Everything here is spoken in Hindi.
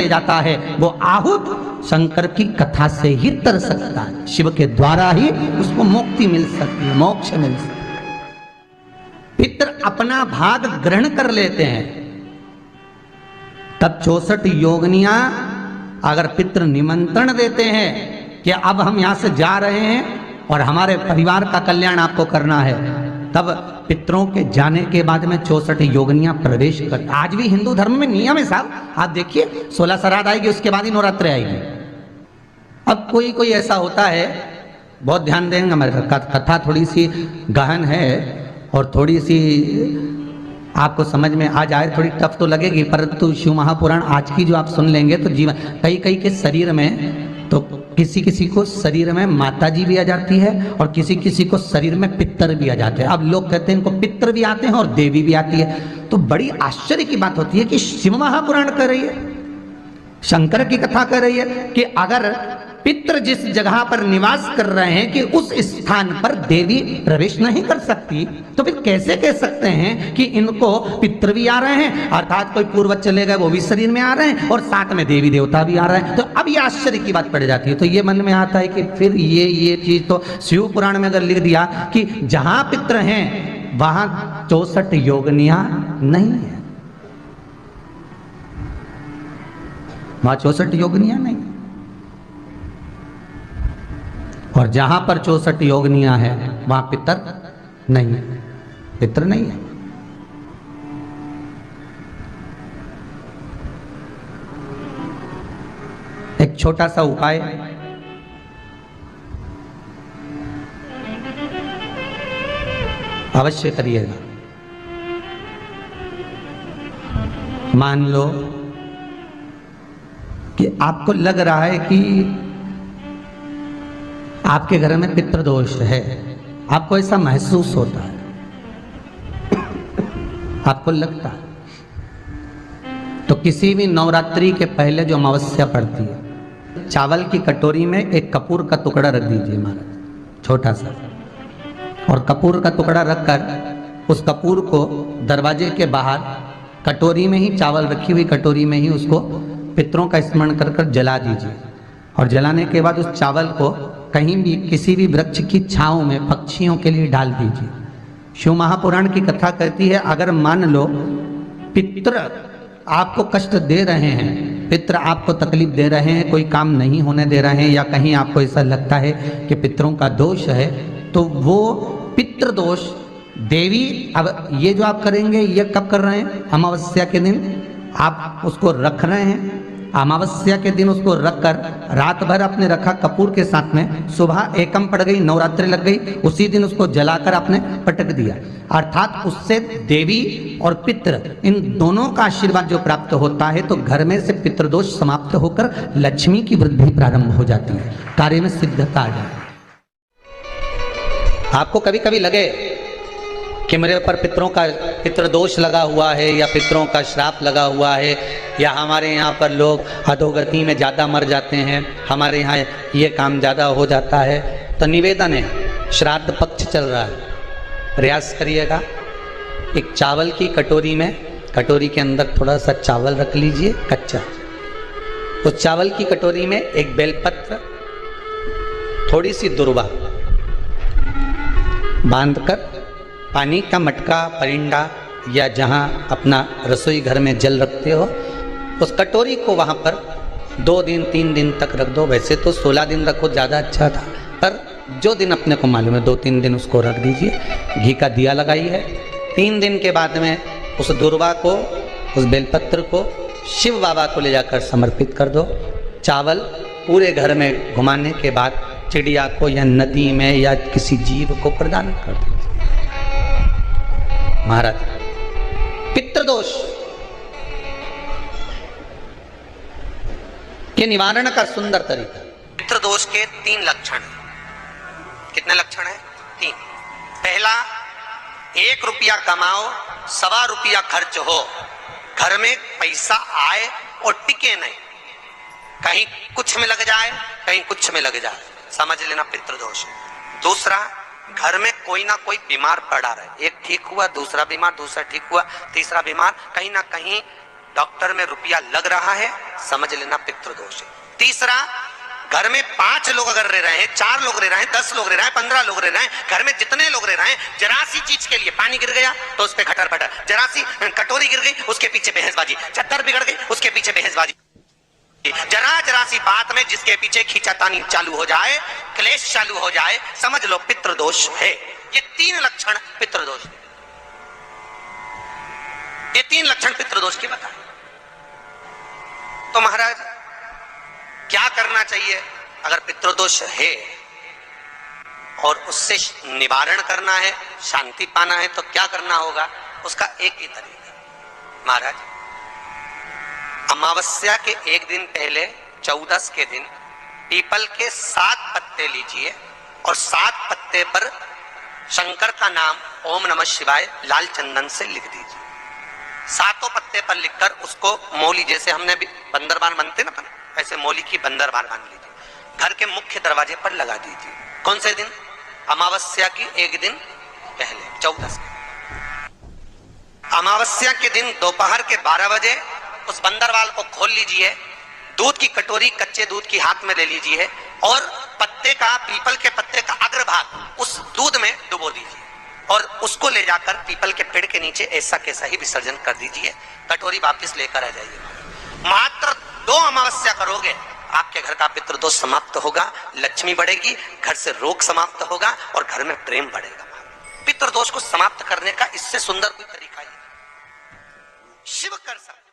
ले जाता है वो आहूत शंकर की कथा से ही तर सकता है। शिव के द्वारा ही उसको मुक्ति मिल सकती है, मोक्ष मिल सकती है। पितर अपना भाग ग्रहण कर लेते हैं। तब 64 योगिनियां अगर पितृ निमंत्रण देते हैं कि अब हम यहां से जा रहे हैं और हमारे परिवार का कल्याण आपको करना है, तब पितरों के जाने के बाद में 64 योगिनियां प्रवेश कर। आज भी हिंदू धर्म में नियम है साहब, आप देखिए 16 श्राद्ध आएगी, उसके बाद ही नवरात्र आएगी। अब कोई कोई ऐसा होता है, बहुत ध्यान देंगे, हमारे कथा थोड़ी सी गहन है और थोड़ी सी आपको समझ में आ जाए, थोड़ी टफ तो लगेगी, परंतु शिव महापुराण आज की जो आप सुन लेंगे तो जीवन कई कई के शरीर में, तो किसी किसी को शरीर में माता जी भी आ जाती है और किसी किसी को शरीर में पितर भी आ जाते हैं। अब लोग कहते हैं इनको पितर भी आते हैं और देवी भी आती है। तो बड़ी आश्चर्य की बात होती है कि शिव महापुराण कह रही है, शंकर की कथा कह रही है कि अगर पितर जिस जगह पर निवास कर रहे हैं कि उस स्थान पर देवी प्रवेश नहीं कर सकती, तो फिर कैसे कह सकते हैं कि इनको पितर भी आ रहे हैं, अर्थात कोई पूर्वज चले गए वो भी शरीर में आ रहे हैं और साथ में देवी देवता भी आ रहे हैं। तो अब ये आश्चर्य की बात पड़ जाती है। तो ये मन में आता है कि फिर ये चीज तो शिव पुराण में अगर लिख दिया कि जहां पितर हैं वहां 64 योगिनियां नहीं है, वहां 64 योगिनियां नहीं, और जहां पर 64 योगिनियां हैं वहां पितर नहीं है, पितर नहीं है। एक छोटा सा उपाय, अवश्य करिएगा। मान लो कि आपको लग रहा है कि आपके घर में पितृदोष है, आपको ऐसा महसूस होता है, आपको लगता है, तो किसी भी नवरात्रि के पहले जो अमावस्या पड़ती है, चावल की कटोरी में एक कपूर का टुकड़ा रख दीजिए महाराज, छोटा सा, और कपूर का टुकड़ा रखकर उस कपूर को दरवाजे के बाहर कटोरी में ही, चावल रखी हुई कटोरी में ही उसको पितरों का स्मरण कर कर जला दीजिए। और जलाने के बाद उस चावल को कहीं भी किसी भी वृक्ष की छांव में पक्षियों के लिए डाल दीजिए। शिव महापुराण की कथा कहती है अगर मान लो पितृ आपको कष्ट दे रहे हैं, पितृ आपको तकलीफ दे रहे हैं, कोई काम नहीं होने दे रहे हैं, या कहीं आपको ऐसा लगता है कि पितरों का दोष है, तो वो पितृदोष देवी, अब ये जो आप करेंगे ये कब कर रहे हैं? अमावस्या के दिन आप उसको रख रहे हैं, अमावस्या के दिन उसको रखकर रात भर आपने रखा कपूर के साथ में, सुबह एकम पड़ गई, नवरात्रि लग गई, उसी दिन उसको जलाकर आपने पटक दिया, अर्थात उससे देवी और पितृ इन दोनों का आशीर्वाद जो प्राप्त होता है, तो घर में से पितृदोष समाप्त होकर लक्ष्मी की वृद्धि प्रारंभ हो जाती है, कार्य में सिद्धता आ जाती है। आपको कभी कभी लगे कि मेरे ऊपर पितरों का पितृदोष लगा हुआ है या पितरों का श्राप लगा हुआ है, या हमारे यहाँ पर लोग अधोगति में ज़्यादा मर जाते हैं, हमारे यहाँ ये काम ज़्यादा हो जाता है, तो निवेदन है, श्राद्ध पक्ष चल रहा है, प्रयास करिएगा, एक चावल की कटोरी में, कटोरी के अंदर थोड़ा सा चावल रख लीजिए कच्चा, उस चावल की कटोरी में एक बेलपत्र, थोड़ी सी दुर्वा बांधकर पानी का मटका, परिंडा या जहाँ अपना रसोई घर में जल रखते हो, उस कटोरी को वहाँ पर 2 दिन 3 दिन तक रख दो। वैसे तो 16 दिन रखो ज़्यादा अच्छा था, पर जो दिन अपने को मालूम है 2-3 दिन उसको रख दीजिए। घी का दिया लगाइए। 3 दिन के बाद में उस दुर्वा को, उस बेलपत्र को शिव बाबा को ले जाकर समर्पित कर दो। चावल पूरे घर में घुमाने के बाद चिड़िया को या नदी में या किसी जीव को प्रदान कर दो। महाराज, पितृदोष के निवारण का सुंदर तरीका। पितृदोष के 3 लक्षण हैं। कितने लक्षण हैं? 3। पहला, 1 रुपया कमाओ, 1.25 रुपया खर्च हो, घर में पैसा आए और टिके नहीं, कहीं कुछ में लग जाए, कहीं कुछ में लग जाए, समझ लेना पितृदोष। दूसरा, घर में कोई ना कोई बीमार पड़ा रहे, एक ठीक हुआ, दूसरा बीमार, दूसरा ठीक हुआ, तीसरा बीमार, कहीं ना कहीं डॉक्टर में रुपया लग रहा है, समझ लेना पितृदोष है। तीसरा, घर में 5 लोग अगर रह रहे हैं, 4 लोग रह रहे हैं, 10 लोग रह रहे हैं, 15 लोग रह रहे हैं, घर में जितने लोग रह रहे हैं, जरा सी चीज के लिए पानी गिर गया तो उस पे खटर पटर, जरा सी कटोरी गिर गई उसके पीछे बहसबाजी, चद्दर बिगड़ गई उसके पीछे बहसबाजी, जरा सी बात में जिसके पीछे खींचातानी चालू हो जाए, क्लेश चालू हो जाए, समझ लो पितृदोष है। ये 3 लक्षण पितृदोष, ये 3 लक्षण पितृदोष के बताए। तो महाराज क्या करना चाहिए अगर पितृदोष है और उससे निवारण करना है, शांति पाना है, तो क्या करना होगा? उसका एक ही तरीका महाराज, अमावस्या के एक दिन पहले 14 के दिन पीपल के 7 पत्ते लीजिए और 7 पत्ते पर शंकर का नाम ओम नमः शिवाय लाल चंदन से लिख दीजिए। 7 पत्ते पर लिखकर उसको मौली, जैसे हमने भी बंदरबान बनते ना, ऐसे मौली की बंदरबान बांध लीजिए, घर के मुख्य दरवाजे पर लगा दीजिए। कौन से दिन? अमावस्या की एक दिन पहले 14 के। अमावस्या के दिन दोपहर के 12 बजे उस बंदरवाल को खोल लीजिए, दूध की कटोरी कच्चे दूध की हाथ में ले लीजिए और पत्ते का, पीपल के पत्ते का अग्रभाग उस दूध में डुबो दीजिए और उसको ले जाकर पीपल के पेड़ के नीचे ऐसा कैसा ही विसर्जन कर दीजिए। कटोरी वापस लेकर आ जाइए। मात्र 2 अमावस्या करोगे, आपके घर का पितृदोष समाप्त होगा, लक्ष्मी बढ़ेगी, घर से रोग समाप्त होगा और घर में प्रेम बढ़ेगा। पितृदोष को समाप्त करने का इससे सुंदर कोई तरीका ही शिव कर सकता।